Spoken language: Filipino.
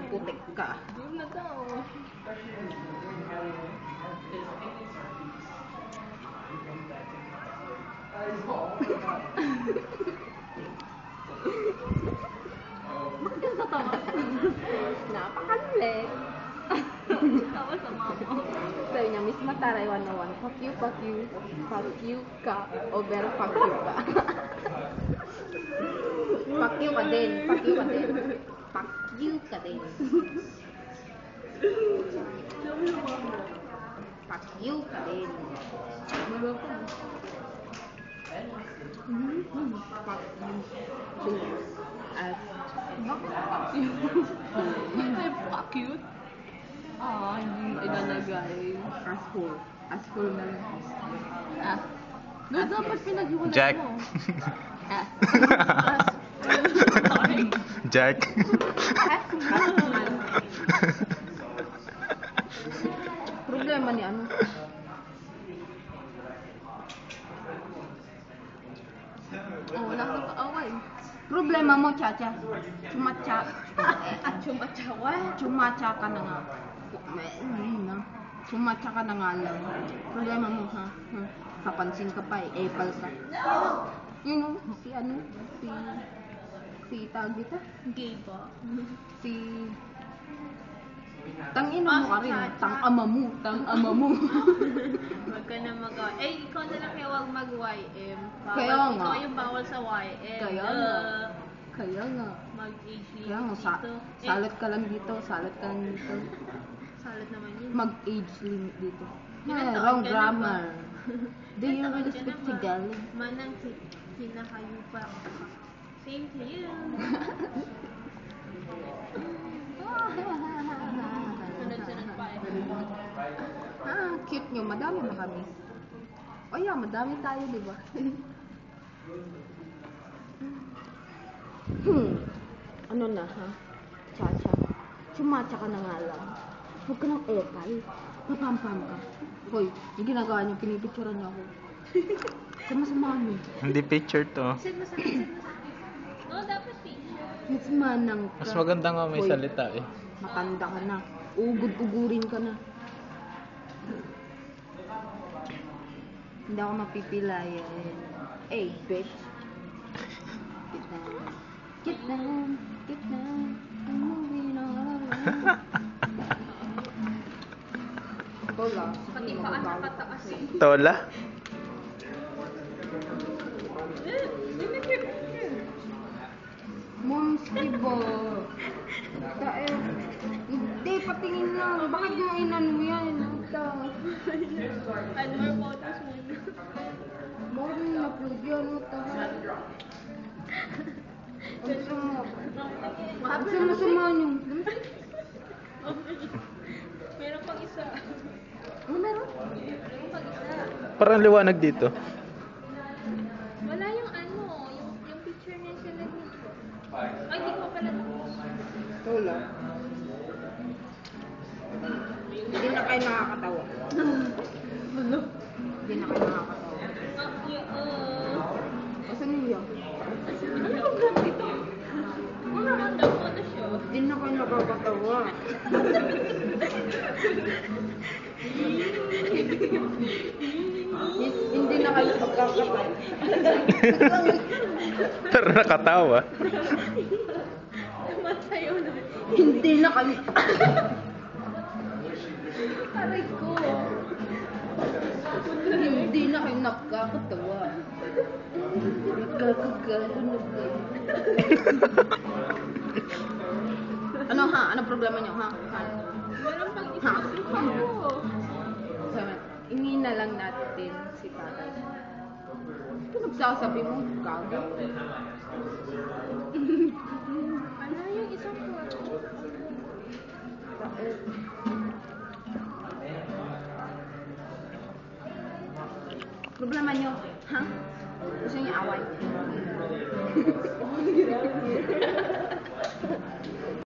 putik ka. Yun na daw. Bakit yung tatawa? Napakalit. Tawa sa mama. Sabi niya, Miss Mataray 101, fuck you ka, over fuck you ka. Fuck you ka din. Fuck you ka din. Bago pa. Fuck you too. As Fuck you. Ay, fuck you. Hindi ilalagay. as full na lang. No, dapat pinag-iwanan Jack. mo. Jack. Problema ni ano? Wala kang kaaway. Problema mo, Chacha. Chumacha. Chumacha ka na nga. Chumacha ka na nga lang. Problema mo, ha? Kapansin ka pa eh. Apple ka. Yun o, si ano? Si tawag dito? Gay ba? Si... Tangina mo ka rin. Tang-ama mo. Huwag ka na ikaw na lang kaya huwag mag-YM. Kaya nga. Ikaw yung bawal sa YM. Kaya nga. Mag-age Kaya nga, dito. salat ka lang dito. Salat naman yun. Mag-age limit dito. Ilan taon Wrong ka na grammar. Do Ilan you taon really ka speak na ba? Tagalog? Manang kinakayupa. Same to you. Sunod-sunod pa Cute nyo. Madami na kami. O yeah, madami tayo, di ba? Ano na, ha? Chacha. Chumacha ka na nga lang. Huwag ka ng epal. Mapampam ka. Hoy, yung ginagawa niyo, pinipicturean niyo ako. Sama-sama niyo. Hindi picture to. Send mo sa akin. No, dapat picture. Mas manang ka. Mas maganda nga may Hoy, salita eh. Matanda ka na. Ugod-ugurin ka na. Hindi ako mapipilayan. Hey, bitch. Get down. I'm moving on. Wala. Pati paan nakataas eh. Tola? Moms, diba? Hindi, patingin lang. Bakit yung inan mo yan? Add more photos muna. Bakit yung upload yan? Sama-sama niyo. Meron pang isa. Ano meron? Meron pang isa. Parang liwanag dito. Wala yung yung picture niya sila dito. Ay, hindi ko pala tapos. Wala. Hindi na kayo nakakatawa. Ano? Hindi na kayo nakakatawa. Asan niyo? Ano program dito? Ano random photo show? Hindi na kayo nakakatawa. Hindi na kayo pagkakatawa. Pero nakatawa. Naman sa'yo na. Hindi na kayo. Aray ko. Hindi na kayo nakakatawa. Nagkakagano kayo. Ano ha? Ano problema niyo ha? Meron pang isa. Oo. Ingi na lang natin si tatay. Ito nagsasabi mo, gago. Ano yung isang photo? Problema niyo, ha? Gusto niyo away?